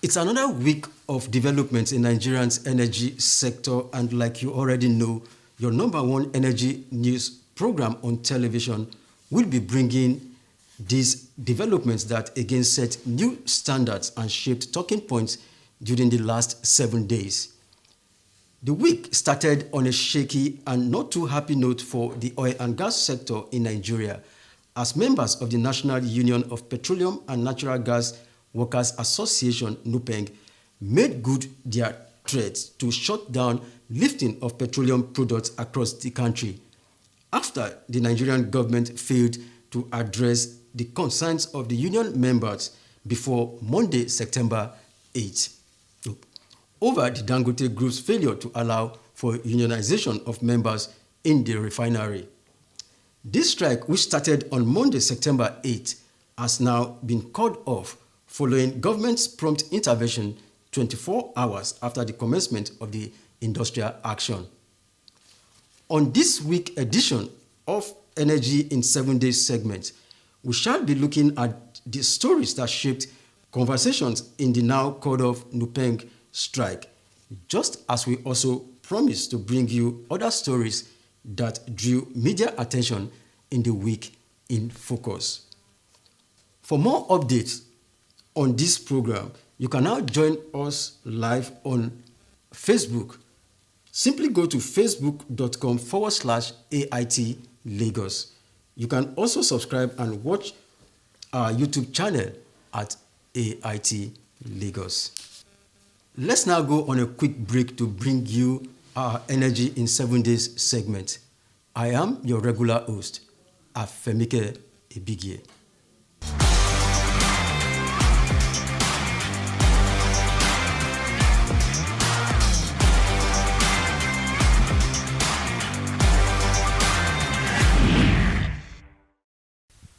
It's another week of developments in Nigeria's energy sector, and like you already know, your number one energy news program on television will be bringing these developments that again set new standards and shaped talking points during the last 7 days. The week started on a shaky and not too happy note for the oil and gas sector in Nigeria, as members of the National Union of Petroleum and Natural Gas Workers Association (NUPENG) made good their threats to shut down lifting of petroleum products across the country after the Nigerian government failed to address the concerns of the union members before Monday, September 8, over the Dangote Group's failure to allow for unionization of members in the refinery. This strike, which started on Monday, September 8, has now been called off following government's prompt intervention 24 hours after the commencement of the industrial action. On this week edition of Energy in 7 Days segment, we shall be looking at the stories that shaped conversations in the now called off NUPENG strike, just as we also promised to bring you other stories that drew media attention in the week in focus. For more updates on this program, you can now join us live on Facebook. Simply go to facebook.com/AIT Lagos. You can also subscribe and watch our YouTube channel at AIT Lagos. Let's now go on a quick break to bring you our Energy in 7 Days segment. I am your regular host, Afemike Ebigie.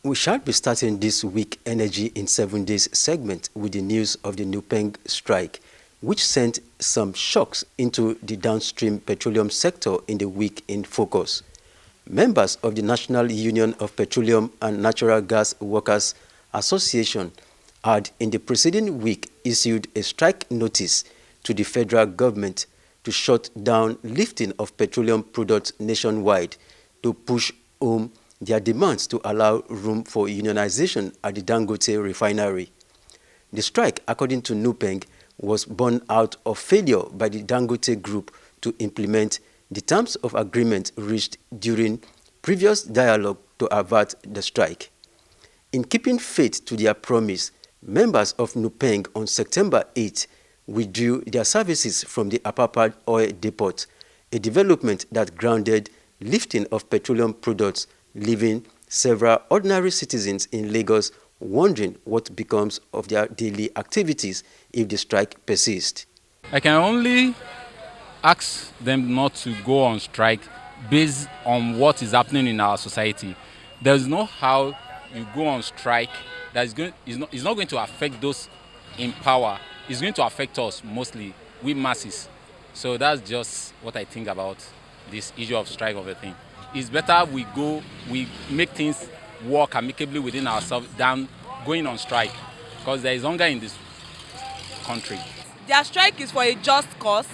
We shall be starting this week Energy in 7 Days segment with the news of the NUPENG strike, which sent some shocks into the downstream petroleum sector in the week in focus. Members of the National Union of Petroleum and Natural Gas Workers Association had in the preceding week issued a strike notice to the federal government to shut down lifting of petroleum products nationwide to push home their demands to allow room for unionization at the Dangote refinery. The strike, according to NUPENG, was born out of failure by the Dangote Group to implement the terms of agreement reached during previous dialogue to avert the strike. In keeping faith to their promise, members of NUPENG on September 8 withdrew their services from the Apapa oil depot, a development that grounded lifting of petroleum products, leaving several ordinary citizens in Lagos wondering what becomes of their daily activities if the strike persists. I can only ask them not to go on strike based on what is happening in our society. There's no how you go on strike that is not going to affect those in power. It's going to affect us mostly, we masses. So that's just what I think about this issue of strike of a thing. It's better we make things work amicably within ourselves than going on strike, because there is hunger in this country. Their strike is for a just cause,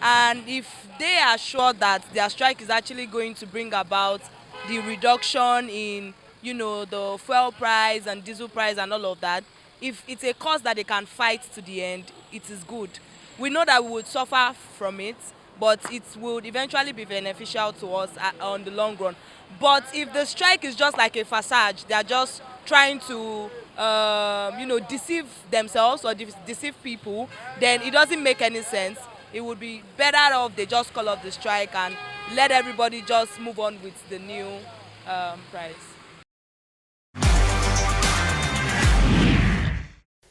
and if they are sure that their strike is actually going to bring about the reduction in, the fuel price and diesel price and all of that, if it's a cause that they can fight to the end, it is good. We know that we would suffer from it, but it would eventually be beneficial to us on the long run. But if the strike is just like a facade, they are just trying to deceive themselves or deceive people, then it doesn't make any sense. It would be better off they just call off the strike and let everybody just move on with the new price.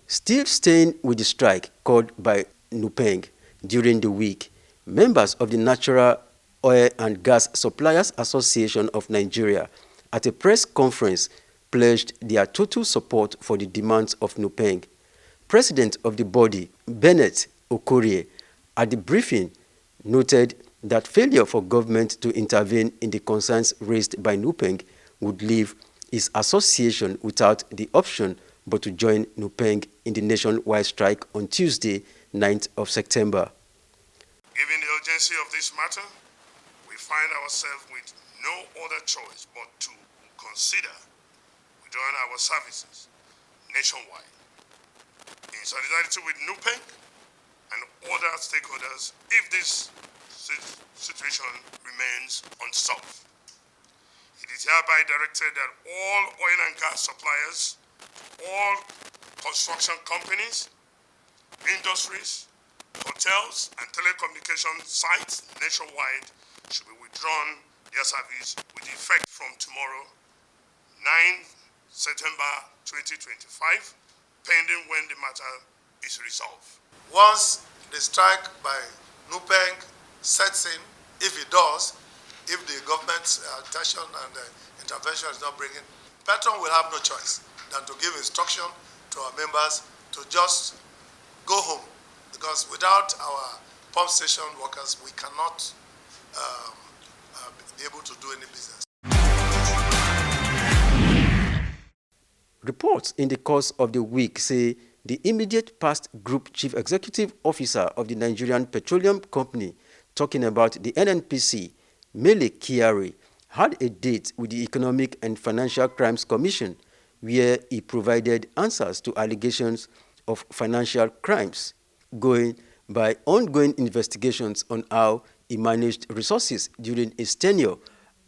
Still staying with the strike called by NUPENG during the week, members of the Natural Oil and Gas Suppliers Association of Nigeria at a press conference pledged their total support for the demands of NUPENG. President of the body, Bennett Okorie, at the briefing noted that failure for government to intervene in the concerns raised by NUPENG would leave his association without the option but to join NUPENG in the nationwide strike on Tuesday, 9th of September. Given the urgency of this matter, we find ourselves with no other choice but to consider withdrawing our services nationwide. In solidarity with NUPENG and other stakeholders, if this situation remains unsolved, it is hereby directed that all oil and gas suppliers, all construction companies, industries, hotels, and telecommunication sites nationwide should be withdrawn their service with effect from tomorrow, 9 September 2025, pending when the matter is resolved. Once the strike by NUPENG sets in, if it does, if the government's attention and intervention is not bringing, Petron will have no choice than to give instruction to our members to just go home, because without our pump station workers, we cannot be able to do any business. Reports in the course of the week say the immediate past Group Chief Executive Officer of the Nigerian Petroleum Company, talking about the NNPC, Mele Kyari, had a date with the Economic and Financial Crimes Commission where he provided answers to allegations of financial crimes, going by ongoing investigations on how he managed resources during his tenure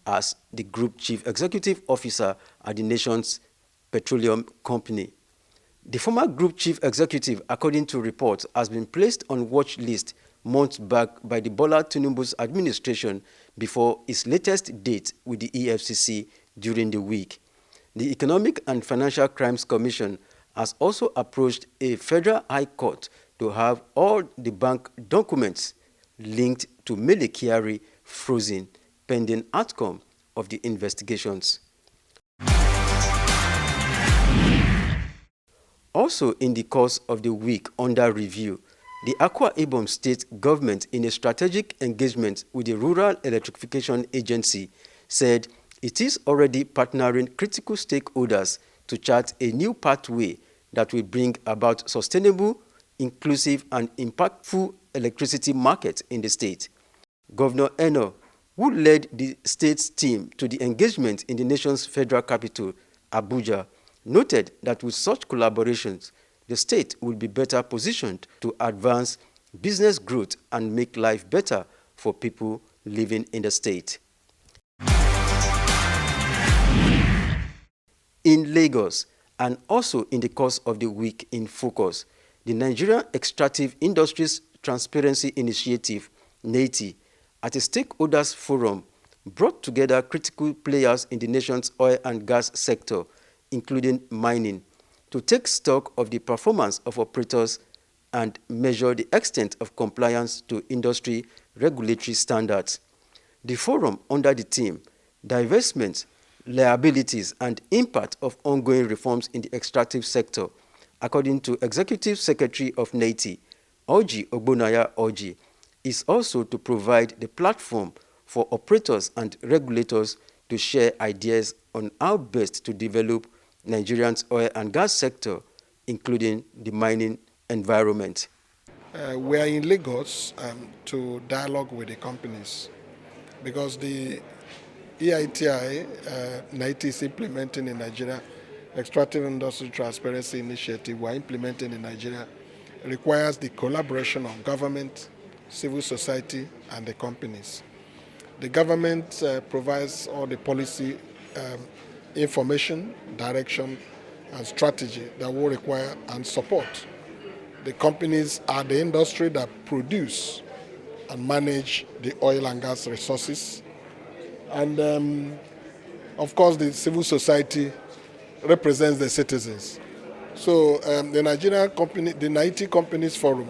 as the Group Chief Executive Officer at the nation's petroleum company. The former Group Chief Executive, according to reports, has been placed on watch list months back by the Bola Tinubu's administration before his latest date with the EFCC during the week. The Economic and Financial Crimes Commission has also approached a federal high court to have all the bank documents linked to Mele Kyari frozen pending outcome of the investigations. Also in the course of the week under review, the Akwa Ibom State government, in a strategic engagement with the Rural Electrification Agency, said it is already partnering critical stakeholders to chart a new pathway that will bring about sustainable, inclusive, and impactful electricity market in the state. Governor Eno, who led the state's team to the engagement in the nation's federal capital, Abuja, noted that with such collaborations, the state will be better positioned to advance business growth and make life better for people living in the state. In Lagos, and also in the course of the week in focus, the Nigerian Extractive Industries Transparency Initiative, NETI, at a stakeholders forum, brought together critical players in the nation's oil and gas sector, including mining, to take stock of the performance of operators and measure the extent of compliance to industry regulatory standards. The forum under the theme, Divestment, Liabilities and Impact of Ongoing Reforms in the Extractive Sector, according to Executive Secretary of NETI, Orji Ogbonaya Orji, is also to provide the platform for operators and regulators to share ideas on how best to develop Nigeria's oil and gas sector, including the mining environment. We are in Lagos to dialogue with the companies because the EITI, NIT is implementing in Nigeria, Extractive Industry Transparency Initiative we're implementing in Nigeria, requires the collaboration of government, civil society, and the companies. The government provides all the policy information, direction, and strategy that will require and support. The companies are the industry that produce and manage the oil and gas resources. And of course, the civil society represents the citizens. So the Nigerian company, the NIT Companies Forum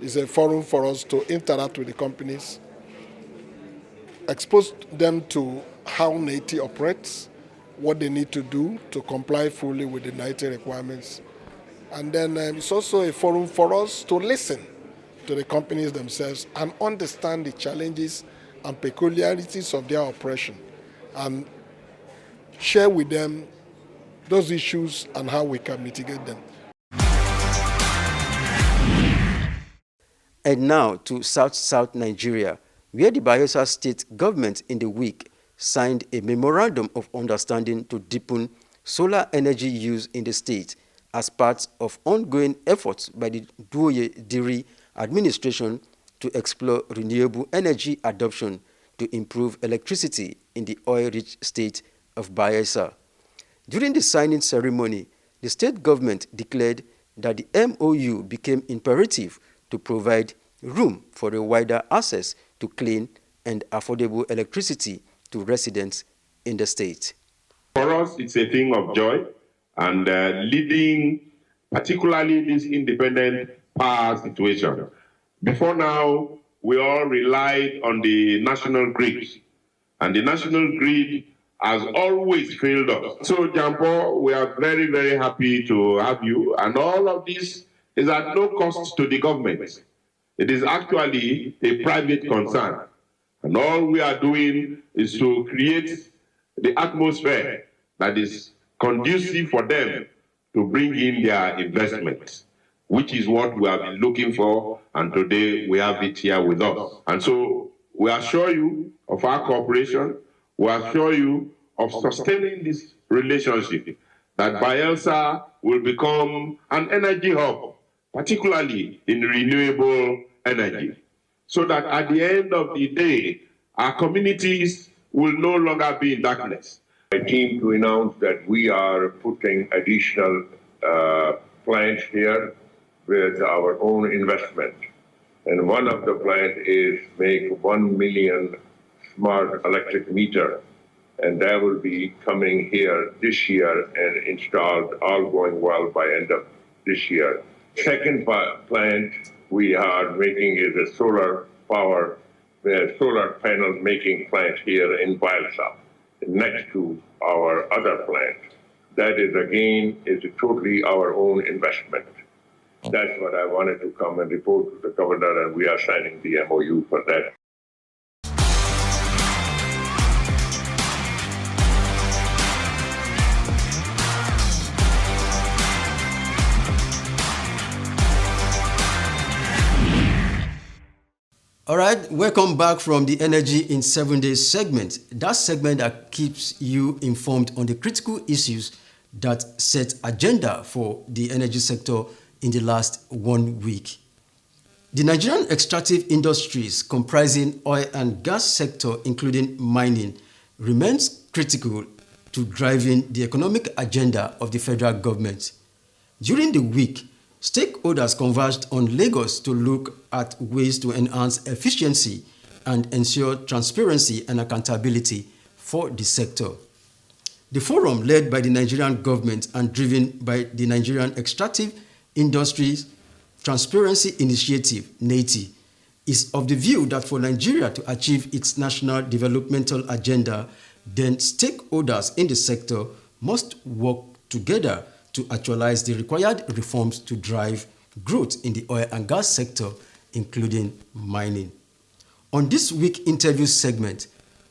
is a forum for us to interact with the companies, expose them to how NIT operates, what they need to do to comply fully with the NIT requirements. And then it's also a forum for us to listen to the companies themselves and understand the challenges and peculiarities of their operation and share with them those issues and how we can mitigate them. And now to South Nigeria, where the Bayelsa State government in the week signed a memorandum of understanding to deepen solar energy use in the state as part of ongoing efforts by the Duoye-Diri administration to explore renewable energy adoption to improve electricity in the oil-rich state of Bayelsa. During the signing ceremony, the state government declared that the MOU became imperative to provide room for a wider access to clean and affordable electricity to residents in the state. For us, it's a thing of joy, and leading particularly this independent power situation. Before now, we all relied on the national grid, and the national grid has always failed us. So, Jampo, we are very, very happy to have you, and all of this is at no cost to the government. It is actually a private concern, and all we are doing is to create the atmosphere that is conducive for them to bring in their investments, which is what we have been looking for, and today we have it here with us. And so we assure you of our cooperation, we assure you of sustaining this relationship, that Bayelsa will become an energy hub, particularly in renewable energy, so that at the end of the day, our communities will no longer be in darkness. I came to announce that we are putting additional plants here with our own investment. And one of the plants is make 1 million smart electric meter. And that will be coming here this year and installed, all going well, by end of this year. Second plant we are making is a solar power, solar panel making plant here in Bayelsa, next to our other plant. That is, again, is totally our own investment. That's what I wanted to come and report to the governor, and we are signing the MOU for that. All right, welcome back from the Energy in 7 Days segment. That segment that keeps you informed on the critical issues that set agenda for the energy sector in the last 1 week. The Nigerian extractive industries comprising oil and gas sector, including mining, remains critical to driving the economic agenda of the federal government. During the week, stakeholders converged on Lagos to look at ways to enhance efficiency and ensure transparency and accountability for the sector. The forum, led by the Nigerian government and driven by the Nigerian Extractive Industries Transparency Initiative, NETI, is of the view that for Nigeria to achieve its national developmental agenda, then stakeholders in the sector must work together to actualize the required reforms to drive growth in the oil and gas sector, including mining. On this week interview segment,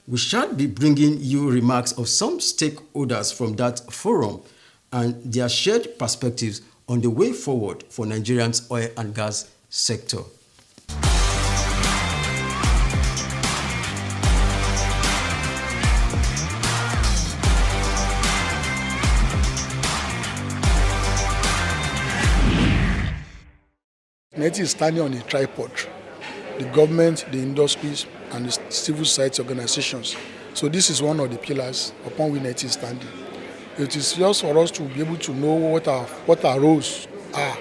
we shall be bringing you remarks of some stakeholders from that forum and their shared perspectives on the way forward for Nigeria's oil and gas sector. NETI is standing on a tripod. The government, the industries, and the civil society organizations. So this is one of the pillars upon which NETI is standing. It is just for us to be able to know what our roles are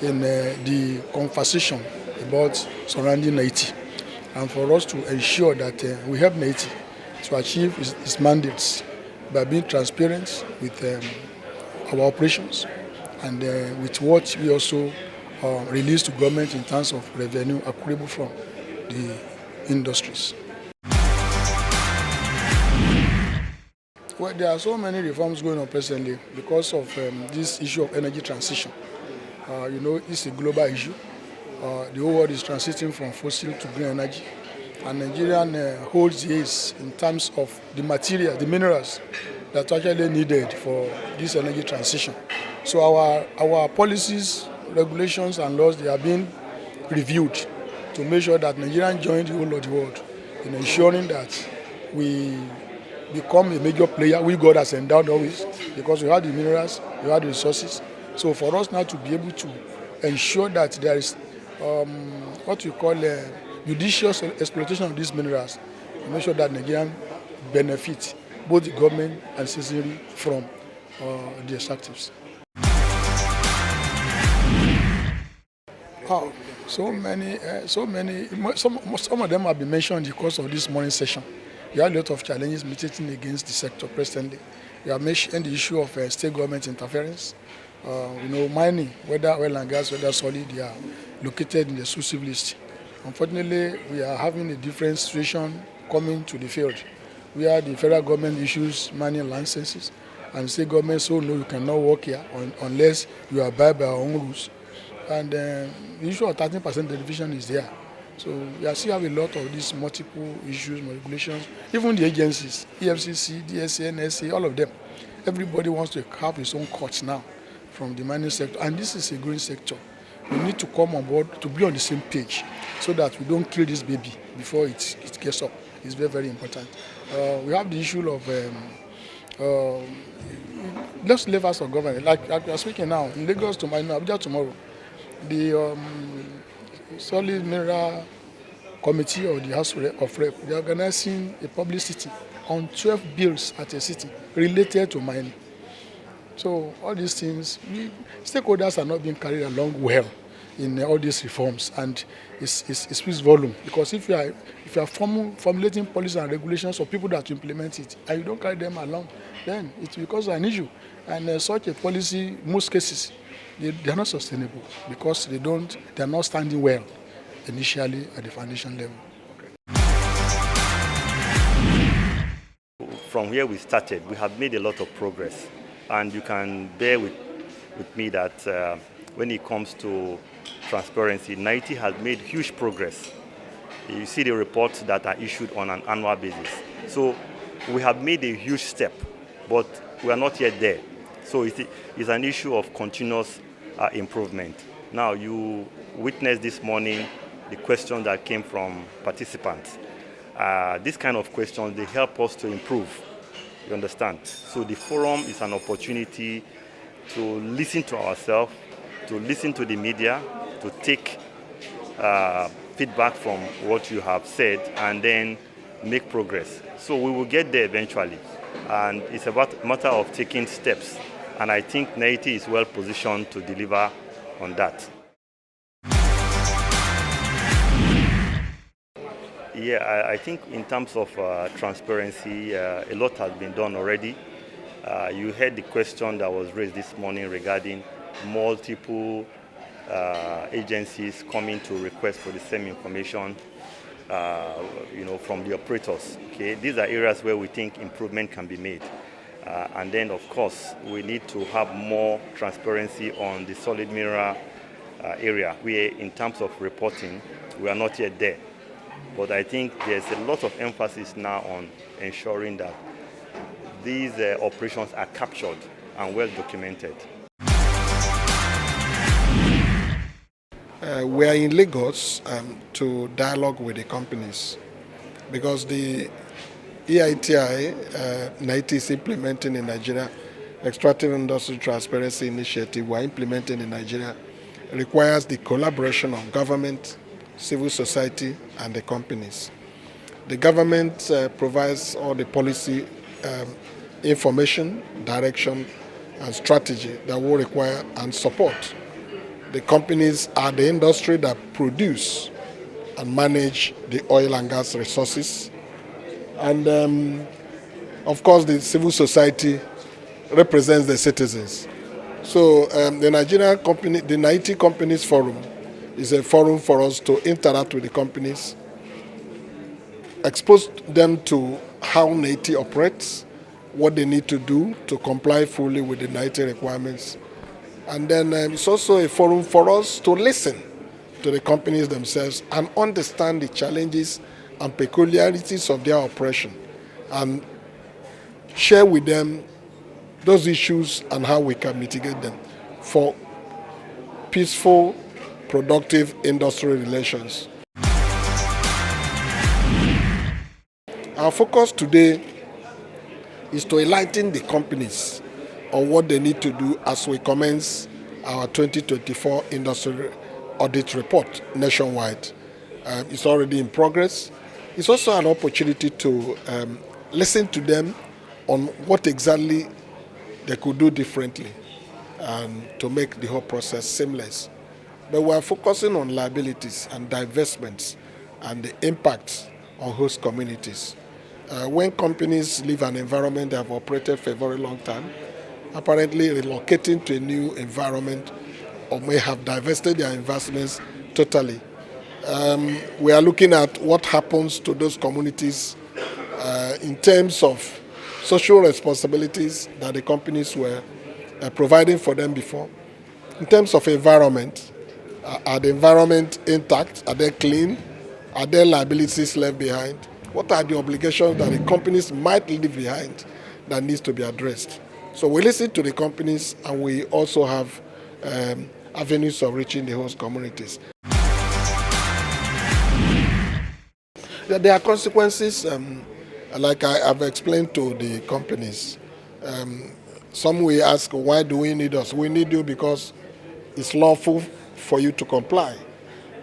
in the conversation about surrounding NETI, and for us to ensure that we help NETI to achieve its mandates by being transparent with our operations and with what we also release to government in terms of revenue accruable from the industries. Well, there are so many reforms going on presently because of this issue of energy transition. It's a global issue. The whole world is transiting from fossil to green energy, and Nigeria holds the ace in terms of the material, the minerals that's actually needed for this energy transition. So our policies, regulations, and laws, they are being reviewed to make sure that Nigerians join the whole of the world in ensuring that we become a major player. We God has endowed always because we have the minerals, we have the resources. So for us now to be able to ensure that there is what we call judicious exploitation of these minerals, to make sure that Nigerian benefit both the government and citizenry from the extractives. Oh, some of them have been mentioned in the course of this morning session. We have a lot of challenges militating against the sector presently. We have mentioned the issue of state government interference. Mining, whether oil and gas, whether solid, they are located in the exclusive list. Unfortunately, we are having a different situation coming to the field, where the federal government issues mining licenses, and state government so no, you cannot work here unless you abide by our own rules. And the issue of 13% derivation is there. So we still have a lot of these multiple issues, regulations, even the agencies, Ep6, DSA, NSA, all of them. Everybody wants to have his own courts now from the mining sector, and this is a growing sector. We need to come on board to be on the same page so that we don't kill this baby before it gets up. It's very, very important. We have the issue of just levels of government. Like we are speaking now, in Lagos tomorrow, Abuja tomorrow, the solid mineral committee of the House of Rep, they are organizing a publicity on 12 bills at a city related to mining. So all these things, stakeholders are not being carried along well in all these reforms, and it speaks volume. Because if you are formulating policies and regulations for people that implement it, and you don't carry them along, then it becomes an issue. And such a policy, in most cases, they are not sustainable because they are not standing well initially at the foundation level. From where we started, we have made a lot of progress, and you can bear with me that when it comes to transparency, NITI has made huge progress. You see the reports that are issued on an annual basis. So we have made a huge step, but we are not yet there. So it's an issue of continuous improvement. Now, you witnessed this morning the question that came from participants. This kind of questions, they help us to improve, you understand? So the forum is an opportunity to listen to ourselves, to listen to the media, to take feedback from what you have said, and then make progress. So we will get there eventually. And it's about a matter of taking steps. And I think NITI is well positioned to deliver on that. Yeah, I think in terms of transparency, a lot has been done already. You heard the question that was raised this morning regarding multiple agencies coming to request for the same information, from the operators. Okay, these are areas where we think improvement can be made. And then, of course, we need to have more transparency on the solid mineral area. In terms of reporting, we are not yet there. But I think there's a lot of emphasis now on ensuring that these operations are captured and well documented. We are in Lagos to dialogue with the companies because the EITI, NITI is implementing in Nigeria, Extractive Industry Transparency Initiative we're implementing in Nigeria, requires the collaboration of government, civil society, and the companies. The government provides all the policy information, direction, and strategy that will require and support. The companies are the industry that produce and manage the oil and gas resources. And of course, the civil society represents the citizens. So the NITI Companies Forum is a forum for us to interact with the companies, expose them to how NITI operates, what they need to do to comply fully with the NITI requirements. And then it's also a forum for us to listen to the companies themselves and understand the challenges and peculiarities of their operation, and share with them those issues and how we can mitigate them for peaceful, productive industry relations. Our focus today is to enlighten the companies on what they need to do as we commence our 2024 industry audit report nationwide. It's already in progress. It's also an opportunity to listen to them on what exactly they could do differently and to make the whole process seamless. But we are focusing on liabilities and divestments and the impacts on host communities. When companies leave an environment they have operated for a very long time, apparently relocating to a new environment or may have divested their investments totally. We are looking at what happens to those communities in terms of social responsibilities that the companies were providing for them before. In terms of environment, are the environment intact? Are they clean? Are there liabilities left behind? What are the obligations that the companies might leave behind that needs to be addressed? So we listen to the companies and we also have avenues of reaching the host communities. There are consequences, like I have explained to the companies. Some will ask, why do we need us? We need you because it's lawful for you to comply.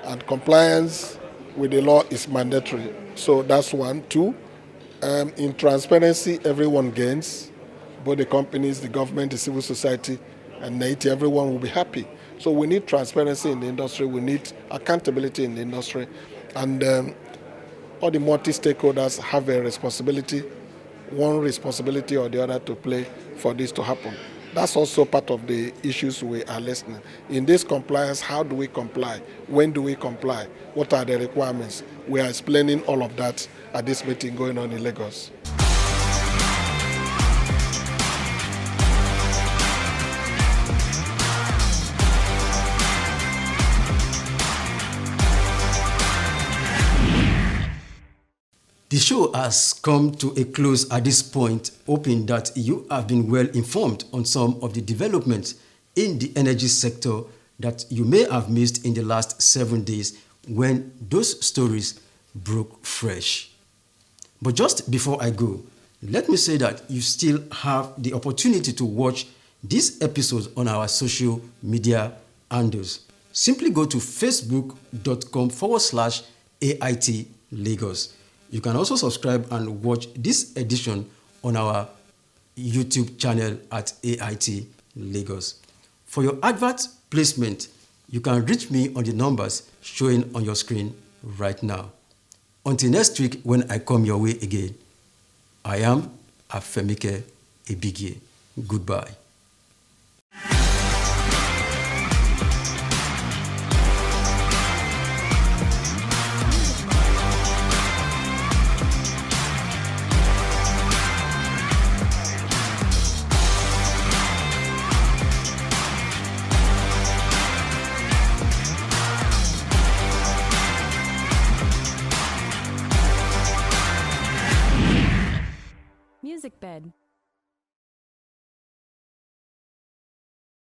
And compliance with the law is mandatory. So that's one. Two, in transparency, everyone gains. Both the companies, the government, the civil society, and Haiti, everyone will be happy. So we need transparency in the industry. We need accountability in the industry. And all the multi-stakeholders have a responsibility, one responsibility or the other to play for this to happen. That's also part of the issues we are listening. In this compliance, how do we comply? When do we comply? What are the requirements? We are explaining all of that at this meeting going on in Lagos. The show has come to a close at this point, hoping that you have been well informed on some of the developments in the energy sector that you may have missed in the last 7 days when those stories broke fresh. But just before I go, let me say that you still have the opportunity to watch these episodes on our social media handles. Simply go to facebook.com/AIT Lagos. You can also subscribe and watch this edition on our YouTube channel at AIT Lagos. For your advert placement, you can reach me on the numbers showing on your screen right now. Until next week when I come your way again, I am Afemike Ebigie. Goodbye. Music bed.